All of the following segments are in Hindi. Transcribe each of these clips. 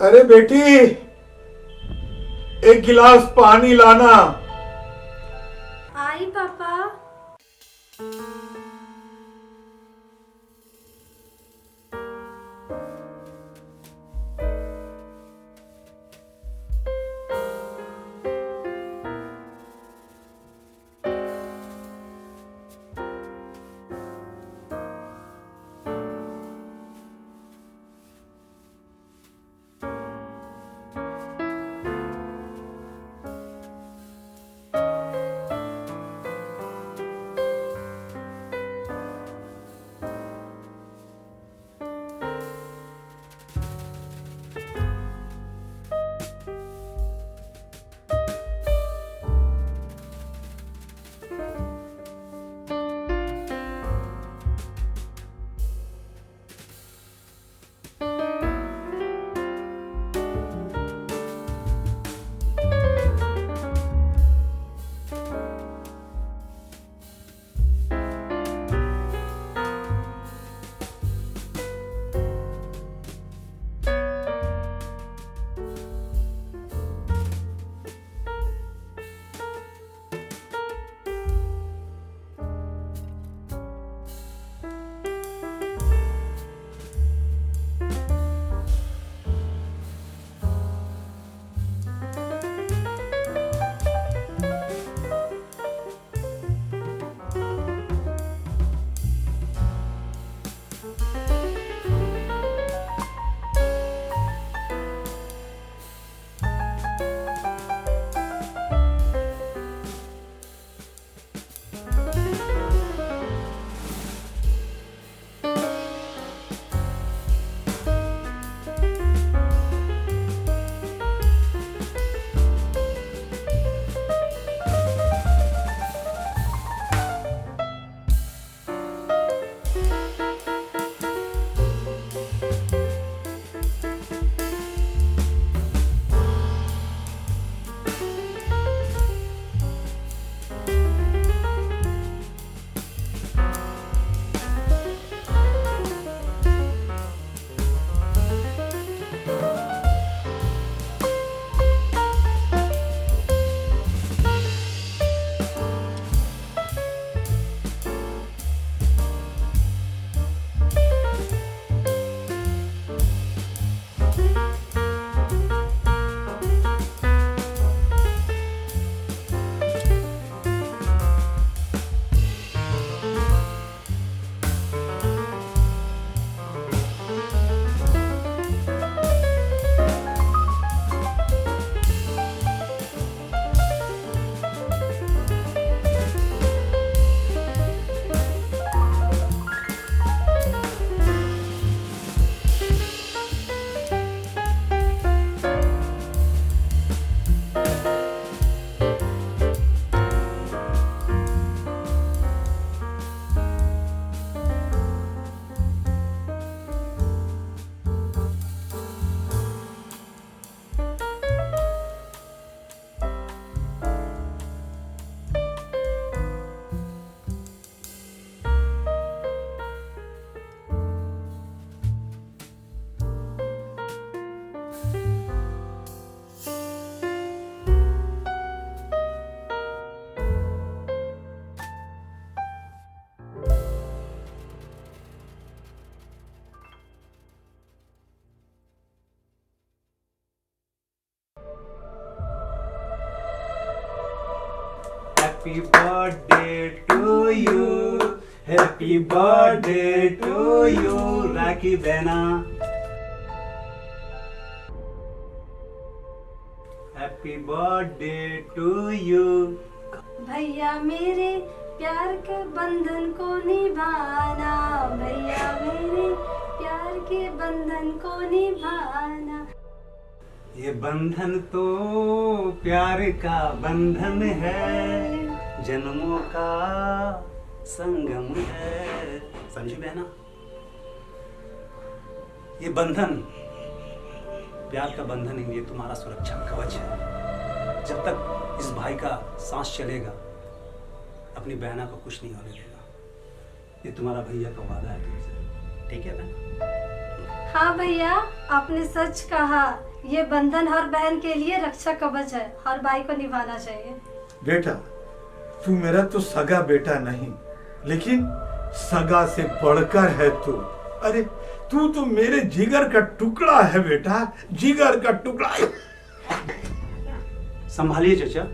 अरे बेटी, एक गिलास पानी लाना। आई पापा। Happy birthday to you. Happy birthday to you. राखी बहना. Happy birthday to you. भैया मेरे प्यार के बंधन को निभाना, भैया मेरे प्यार के बंधन को निभाना। ये बंधन तो प्यार का बंधन है, जन्मों का संगम है। समझी बहना? ये बंधन प्यार का बंधन ही, ये तुम्हारा सुरक्षा कवच है। जब तक इस भाई का सांस चलेगा, अपनी बहना को कुछ नहीं होने देगा। ये तुम्हारा भैया का वादा है तुमसे, ठीक है बहना? हाँ भैया, आपने सच कहा। ये बंधन हर बहन के लिए रक्षा कवच है, हर भाई को निभाना चाहिए। बेटा, तू मेरा तो सगा बेटा नहीं, लेकिन सगा से बढ़कर है तू। अरे तू तो मेरे जिगर का टुकड़ा है बेटा, जिगर का टुकड़ा। संभालिए चाचा,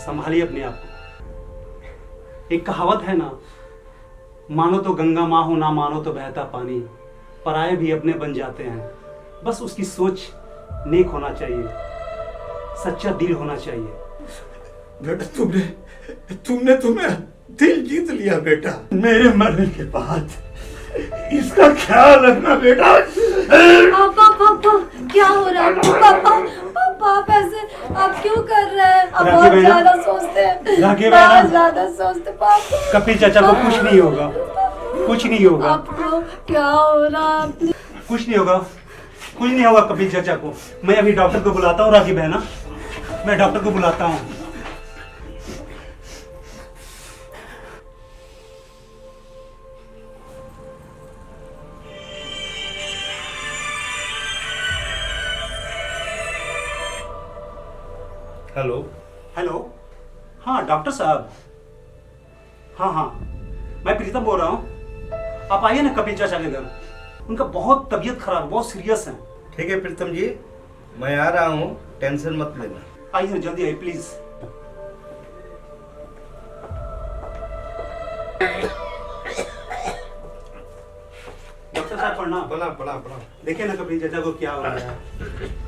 संभालिए अपने आप को। एक कहावत है ना, मानो तो गंगा माँ हो, ना मानो तो बहता पानी, पराये भी अपने बन जाते हैं। बस उसकी सोच नेक होना चाहिए, सच्चा दिल होना चाहिए। बेटा तुमने तो मेरा दिल जीत लिया बेटा। मेरे मरने के बाद इसका ख्याल रखना बेटा। पापा पापा क्या हो रहा है? पापा पापा आप ऐसे आप क्यों कर रहे हैं? आप राखी बहुत बहना, ज्यादा सोचते हैं, राखी बहना। बहुत ज्यादा सोचते पापा। कपिल चाचा को कुछ नहीं होगा, कुछ नहीं होगा, आपको क्या हो रहा है? कुछ नहीं होगा, कुछ नहीं होगा कपिल चाचा को। मैं अभी डॉक्टर को बुलाता हूँ राखी बहना, मैं डॉक्टर को बुलाता हूँ। हेलो। हेलो, हाँ डॉक्टर साहब, हाँ हाँ मैं प्रीतम बोल रहा हूँ। आप आइए ना कपिल चाचा के घर, उनका बहुत तबीयत खराब, बहुत सीरियस है। ठीक है प्रीतम जी, मैं आ रहा हूँ, टेंशन मत लेना। आइए जल्दी आइए प्लीज। डॉक्टर साहब प्रणाम। प्रणाम प्रणाम प्रणाम। देखिए ना कपिल चाचा को क्या हो रहा है।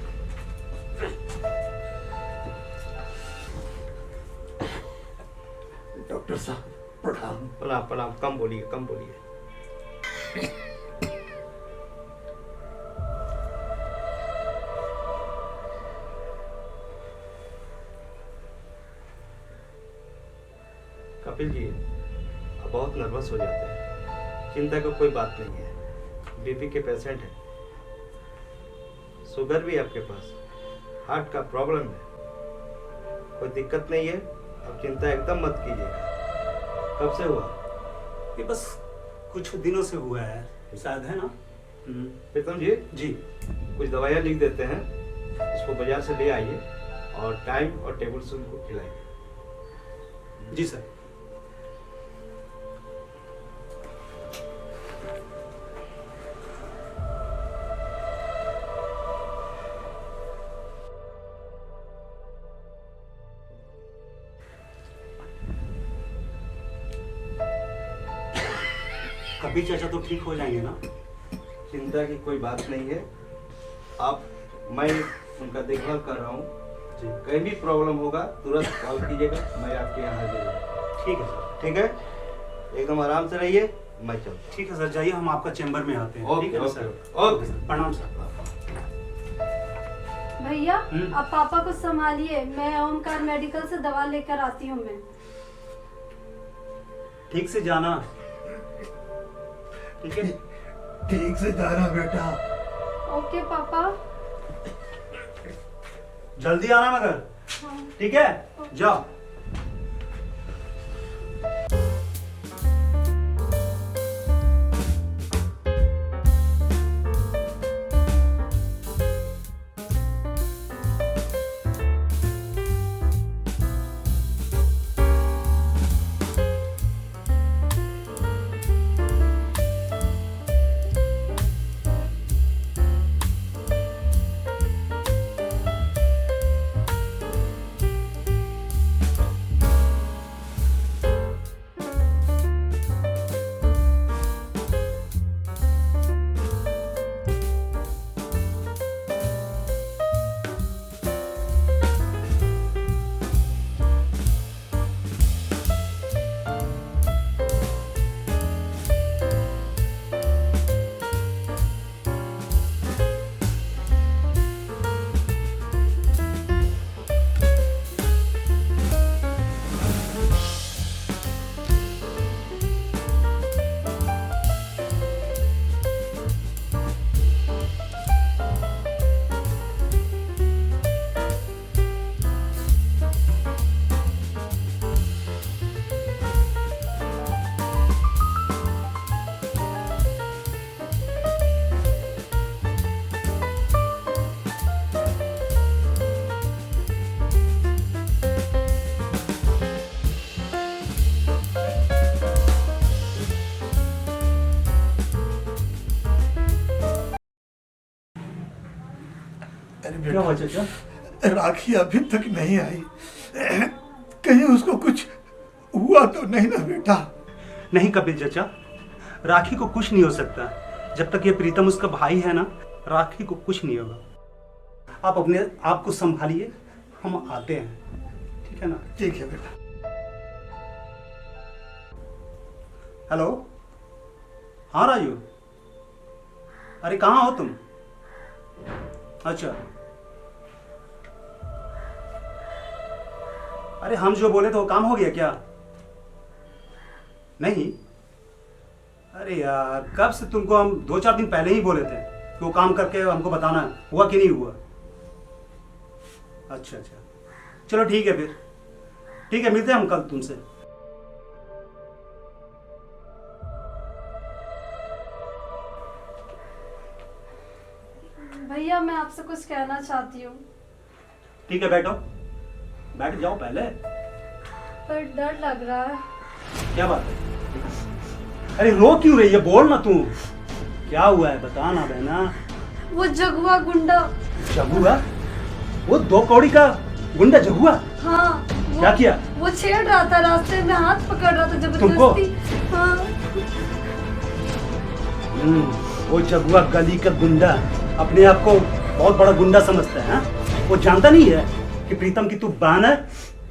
डॉक्टर साहब प्रणाम। प्रणाम प्रणाम, कम बोलिए कम बोलिए। कपिल जी, आप बहुत नर्वस हो जाते हैं। चिंता की कोई बात नहीं है, बीपी के पेशेंट हैं, शुगर भी आपके पास, हार्ट का प्रॉब्लम है, कोई दिक्कत नहीं है। आप चिंता एकदम मत कीजिएगा। कब से हुआ? ये बस कुछ दिनों से हुआ है शायद, है ना? प्रीतम जी, जी कुछ दवाइयाँ लिख देते हैं, इसको बाजार से ले आइए और टाइम और टेबल से उनको खिलाइए। जी सर। कपिल चाचा तो ठीक हो जाएंगे ना? चिंता की कोई बात नहीं है। आप, मैं उनका देखभाल कर रहा हूँ जी। कहीं भी प्रॉब्लम होगा तुरंत कॉल कीजिएगा, मैं आपके यहाँ हाजिर हूँ। ठीक है सर। ठीक है, एकदम आराम से रहिए, मैं चलता ठीक है सर, जाइए, हम आपका चेंबर में आते हैं। ओके, ठीक है ना ओके, सर? ओके। सर, प्रणाम सर। भैया आप पापा को संभालिए, मैं ओमकार मेडिकल से दवा लेकर आती हूँ। मैं ठीक से जाना, ठीक है? ठीक से जाना बेटा। ओके पापा। जल्दी आना मगर, हाँ। ठीक है? जाओ। अरे क्या हुआ बेटा, चाचा? राखी अभी तक नहीं आई, कहीं उसको कुछ हुआ तो नहीं ना बेटा? नहीं कपिल चाचा, राखी को कुछ नहीं हो सकता। जब तक ये प्रीतम उसका भाई है ना, राखी को कुछ नहीं होगा। आप अपने आप को संभालिए, हम आते हैं, ठीक है ना? ठीक है बेटा। हेलो, हाँ राजू, अरे कहाँ हो तुम? अच्छा, अरे हम जो बोले थे वो काम हो गया क्या? नहीं, अरे यार कब से तुमको हम 2-4 दिन पहले ही बोले थे कि वो काम करके हमको बताना हुआ कि नहीं हुआ। अच्छा अच्छा, चलो ठीक है फिर, ठीक है, मिलते हैं हम कल तुमसे। भैया मैं आपसे कुछ कहना चाहती हूँ। ठीक है, बैठो, बैठ जाओ पहले। पर डर लग रहा है। क्या बात है? अरे रो क्यों रही है, बोल ना तू, क्या हुआ है बता ना बहना। वो जगुआ गुंडा। जगुआ? वो 2 कौड़ी का गुंडा जगुआ? हाँ। क्या किया? वो छेड़ रहा था, रास्ते में हाथ पकड़ रहा था तुमको? जबरदस्ती। हाँ। वो जगुआ गली का गुंडा अपने आप को बहुत बड़ा गुंडा समझता है, हाँ? वो जानता नहीं है कि प्रीतम की तू बहन है,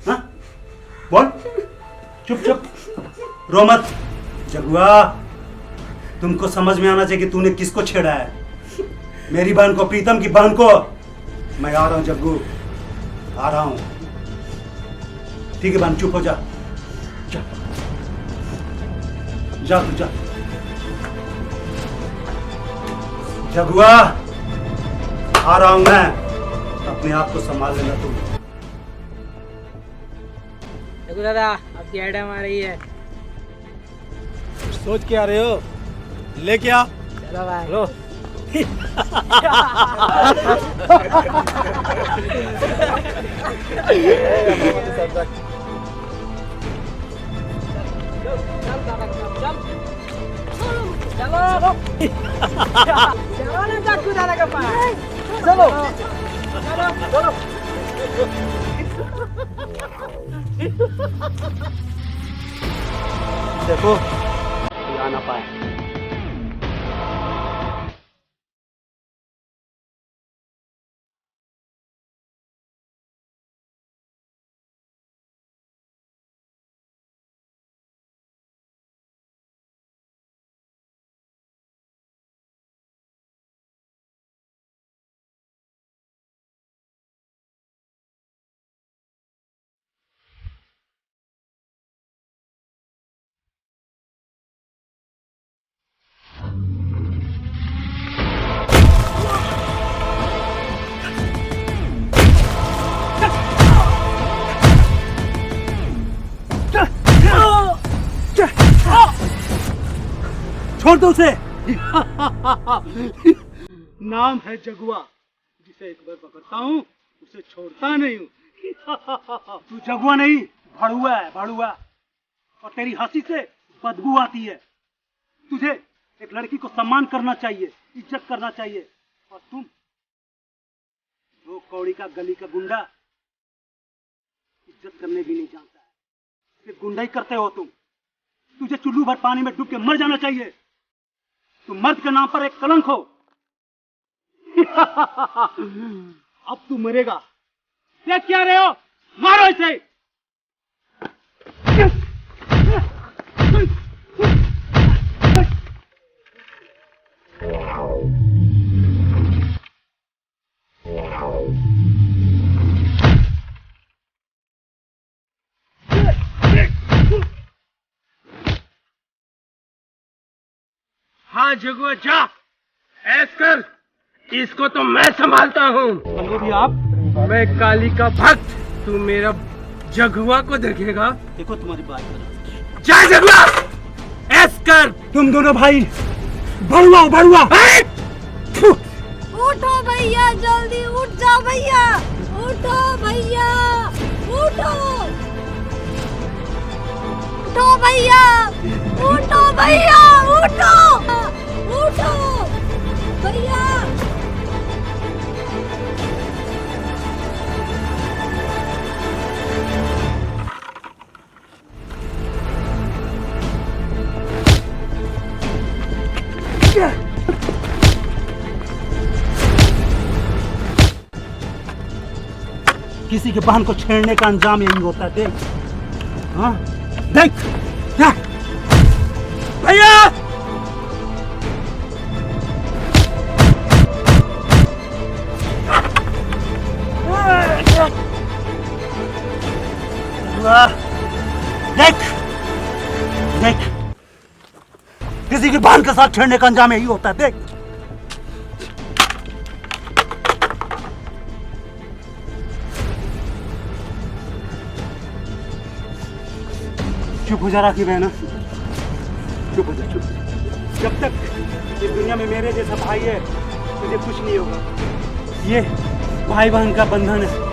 हाँ? बोल, चुप चुप, रो मत। जगुआ, तुमको समझ में आना चाहिए कि तूने किसको छेड़ा है, मेरी बहन को, प्रीतम की बहन को। मैं आ रहा हूँ जग्गू, आ रहा हूँ। ठीक है बहन, चुप हो जा, जा जा तू जा। जगुआ, आ रहा हूं मैं, अपने आप को संभाल लेना तुम। देखो दादा, आपकी आइटम आ रही है। सोच के आ रहे हो? ले क्या? चलो भाई। लो। चलो चलो ना चाकू दादा के पास। चलो चलो चलो। देखो कोई आ ना पाए। छोड़ दो उसे। नाम है जगुआ, जिसे एक बार पकड़ता हूँ उसे छोड़ता नहीं हूँ। तू जगुआ नहीं, भड़ुआ है, भड़ुआ। और तेरी हंसी से बदबू आती है। तुझे एक लड़की को सम्मान करना चाहिए, इज्जत करना चाहिए। और तुम 2 कौड़ी का गली का गुंडा, इज्जत करने भी नहीं जानता है, सिर्फ गुंडा ही करते हो तुम। तुझे चुल्लू भर पानी में डूब के मर जाना चाहिए। तुम मर्द के नाम पर एक कलंक हो। अब तू मरेगा। देख क्या रहे हो, मारो इसे। हाँ जगुआ जा, ऐस कर, इसको तो मैं संभालता हूँ। भी आप मैं काली का भक्त, तू मेरा जगुआ को देखेगा। देखो तुम्हारी बात। जा जगुआ, ऐस कर। तुम दोनों भाई भड़ुआ भड़ुआ। उठो भैया, जल्दी उठ जाओ भैया, उठो भैया, उठो उठो भैया, उठो भैया, उठो उठो भैया, किसी के बहन को छेड़ने का अंजाम यही होता है। देख, हाँ देख, देख भैया, देख देख, किसी की बहन के साथ छेड़ने का अंजाम यही होता है। देख, चुप हो जा राखी बहना, चुप हो जा, चुप। जब तक इस दुनिया में मेरे जैसा भाई है तुझे कुछ नहीं होगा। ये भाई बहन का बंधन है,